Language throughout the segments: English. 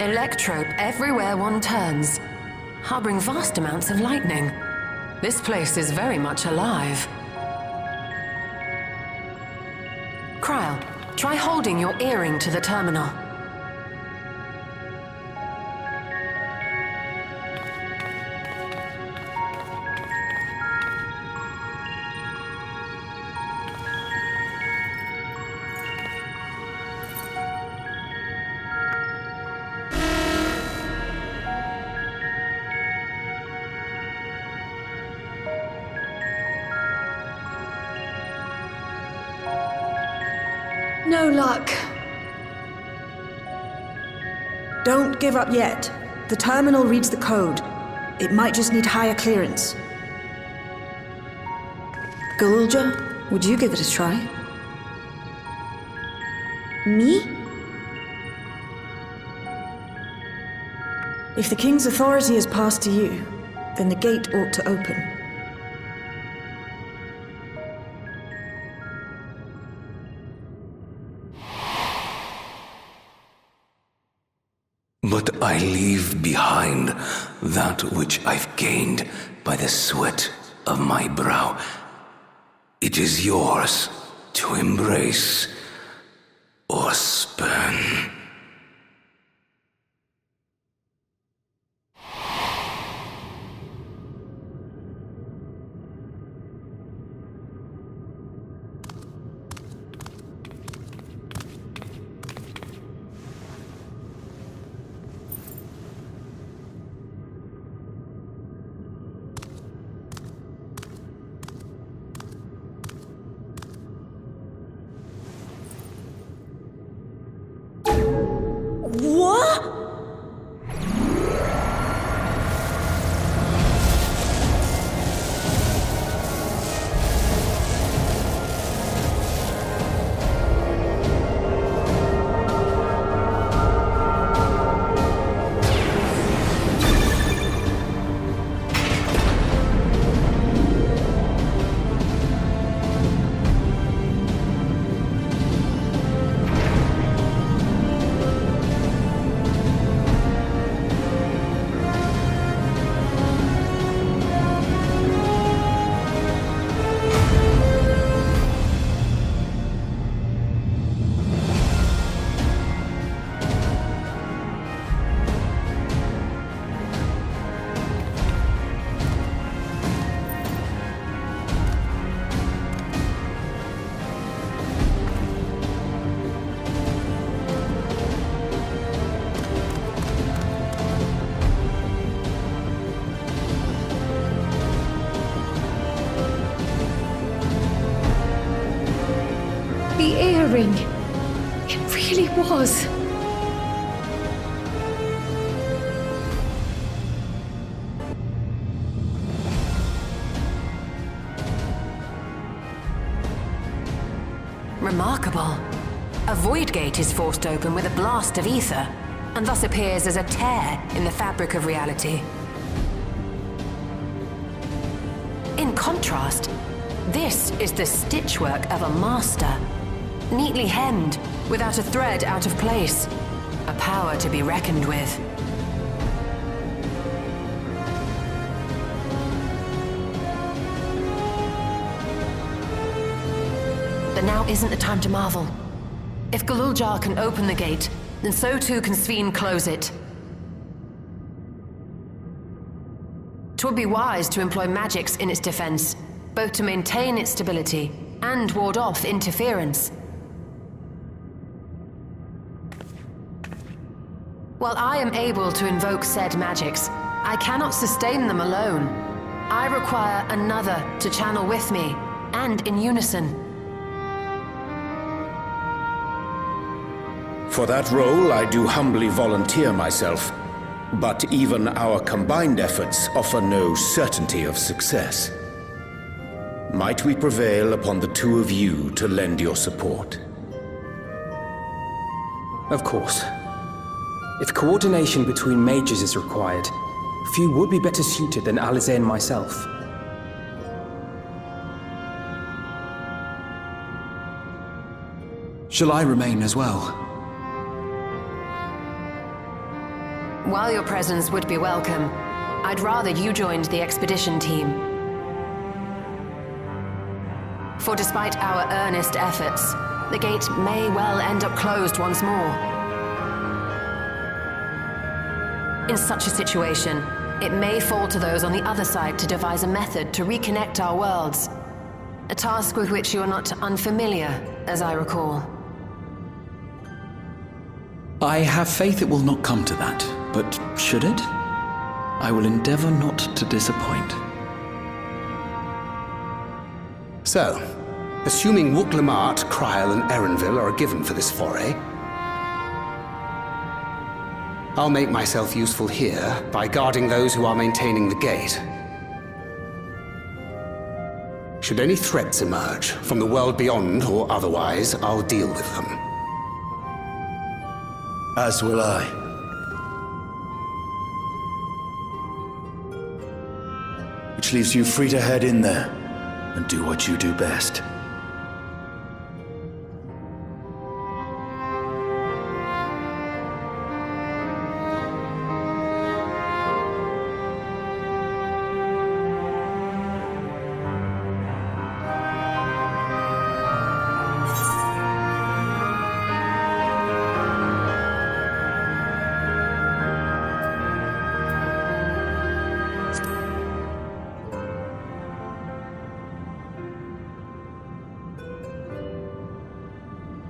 Electrope everywhere one turns, harboring vast amounts of lightning. This place is very much alive. Kryl, try holding your earring to the terminal. No luck. Don't give up yet. The terminal reads the code. It might just need higher clearance. Galulja, would you give it a try? Me? If the King's authority is passed to you, then the gate ought to open. But I leave behind that which I've gained by the sweat of my brow. It is yours to embrace or spurn. The earring. It really was. Remarkable. A void gate is forced open with a blast of ether, and thus appears as a tear in the fabric of reality. In contrast, this is the stitchwork of a master. Neatly hemmed, without a thread out of place. A power to be reckoned with. But now isn't the time to marvel. If Galuljar can open the gate, then so too can Sveen close it. 'Twould be wise to employ magics in its defense, both to maintain its stability and ward off interference. While I am able to invoke said magics, I cannot sustain them alone. I require another to channel with me, and in unison. For that role, I do humbly volunteer myself. But even our combined efforts offer no certainty of success. Might we prevail upon the two of you to lend your support? Of course. If coordination between mages is required, few would be better suited than Alize and myself. Shall I remain as well? While your presence would be welcome, I'd rather you joined the expedition team. For despite our earnest efforts, the gate may well end up closed once more. In such a situation, it may fall to those on the other side to devise a method to reconnect our worlds. A task with which you are not unfamiliar, as I recall. I have faith it will not come to that, but should it? I will endeavor not to disappoint. So, assuming Wook-Lamart, Kryl, and Erenville are a given for this foray, I'll make myself useful here by guarding those who are maintaining the gate. Should any threats emerge, from the world beyond or otherwise, I'll deal with them. As will I. Which leaves you free to head in there and do what you do best.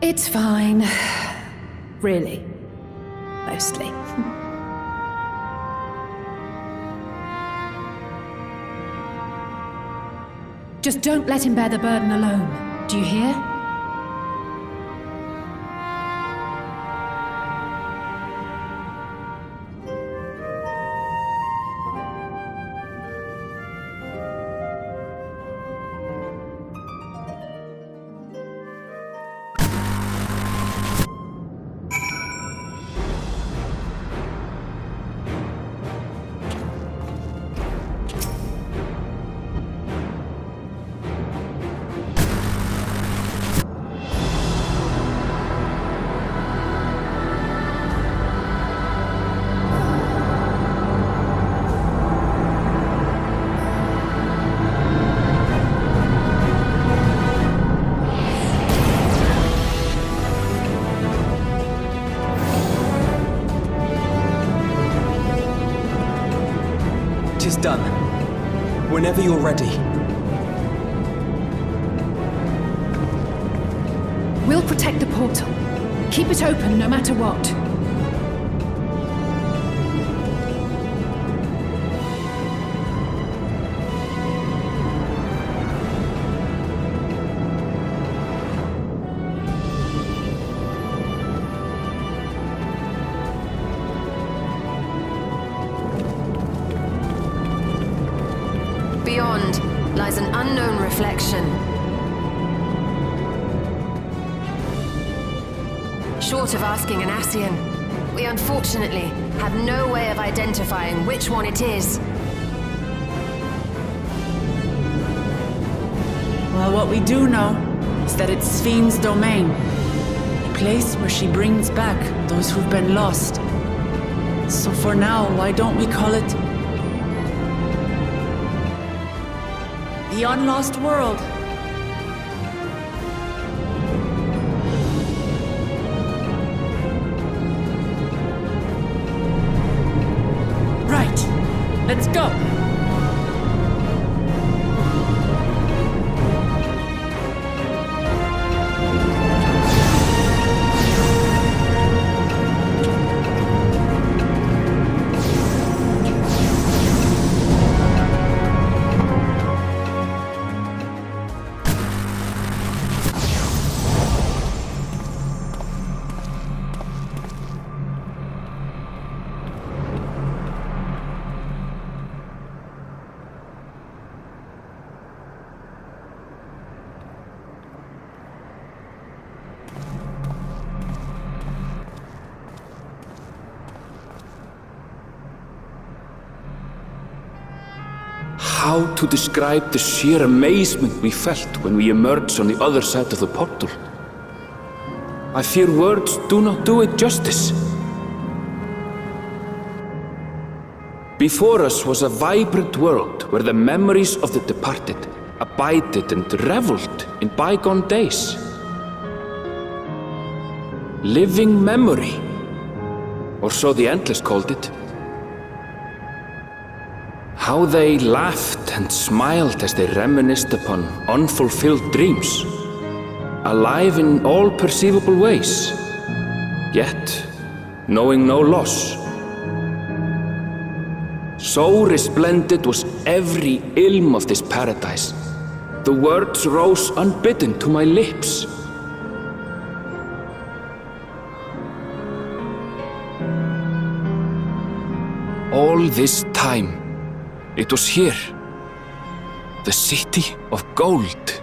It's fine. Really. Mostly. Just don't let him bear the burden alone. Do you hear? Done. Whenever you're ready. We'll protect the portal. Keep it open no matter what. Beyond lies an unknown reflection. Short of asking an Ascian, we unfortunately have no way of identifying which one it is. Well, what we do know is that it's Sphne's domain. A place where she brings back those who've been lost. So for now, why don't we call it the Unlost World? Right. Let's go. How to describe the sheer amazement we felt when we emerged on the other side of the portal? I fear words do not do it justice. Before us was a vibrant world where the memories of the departed abided and reveled in bygone days. Living memory, or so the Endless called it. How they laughed and smiled as they reminisced upon unfulfilled dreams, alive in all perceivable ways, yet knowing no loss. So resplendent was every ilm of this paradise. The words rose unbidden to my lips. All this time, it was here, the city of gold.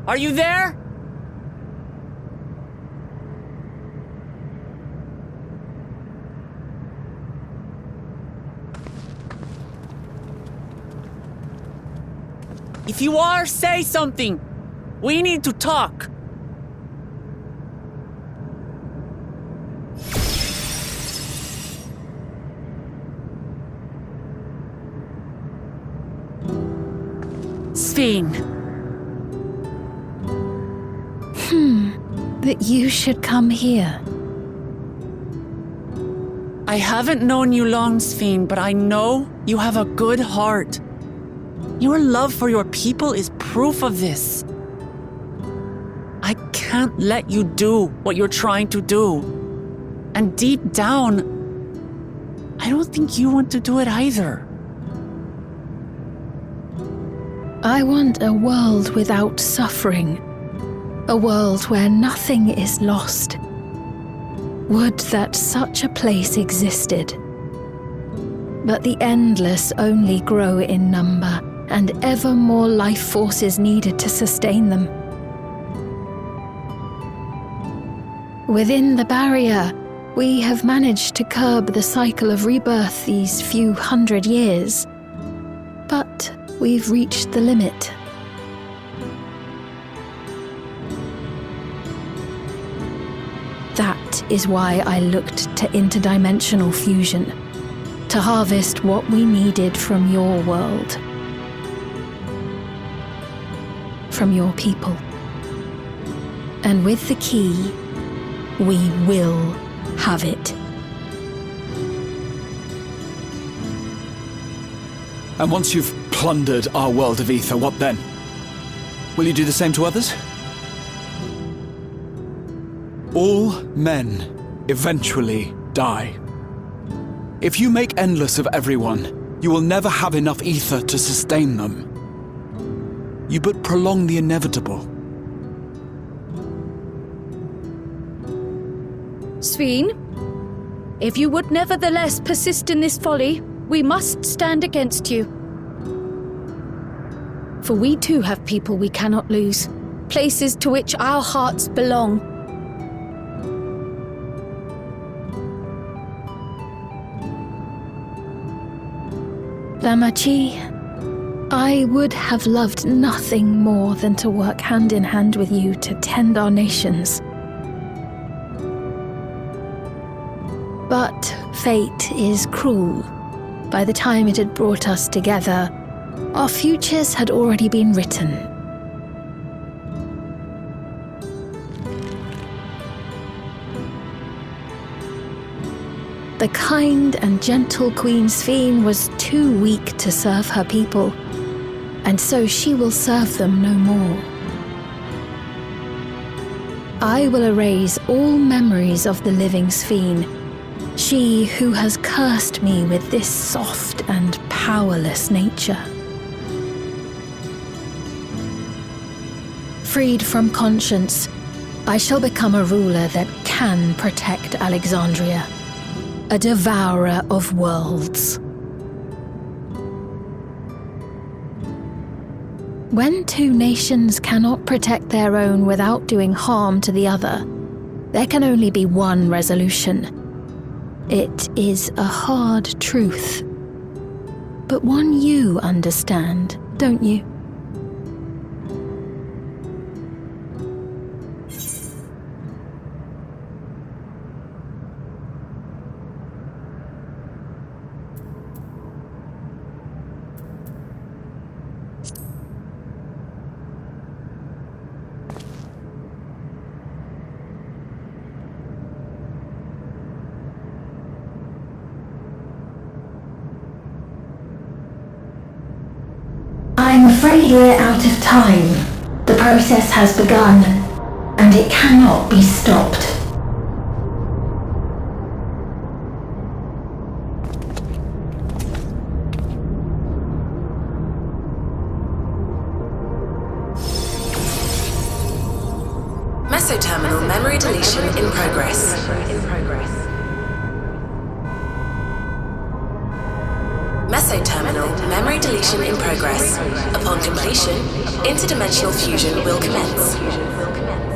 Are you there? If you are, say something. We need to talk. Sphene. That you should come here. I haven't known you long, Sphene, but I know you have a good heart. Your love for your people is proof of this. I can't let you do what you're trying to do. And deep down, I don't think you want to do it either. I want a world without suffering. A world where nothing is lost. Would that such a place existed. But the endless only grow in number, and ever more life force is needed to sustain them. Within the barrier, we have managed to curb the cycle of rebirth these few hundred years. But we've reached the limit. That is why I looked to interdimensional fusion, to harvest what we needed from your world. From your people. And with the key, we will have it. And once you've plundered our world of ether, what then? Will you do the same to others? All men eventually die. If you make endless of everyone, you will never have enough ether to sustain them. You but prolong the inevitable. Sphene, if you would nevertheless persist in this folly, we must stand against you. For we too have people we cannot lose, places to which our hearts belong. Lamachi, I would have loved nothing more than to work hand in hand with you to tend our nations. But fate is cruel. By the time it had brought us together, our futures had already been written. The kind and gentle Queen Sphene was too weak to serve her people, and so she will serve them no more. I will erase all memories of the living Sphene, she who has cursed me with this soft and powerless nature. Freed from conscience, I shall become a ruler that can protect Alexandria. A devourer of worlds. When two nations cannot protect their own without doing harm to the other, there can only be one resolution. It is a hard truth, but one you understand, don't you? I'm afraid we're out of time. The process has begun, and it cannot be stopped. Mesoterminal memory deletion in progress. Mesoterminal Memory deletion in progress. Upon completion, interdimensional fusion will commence.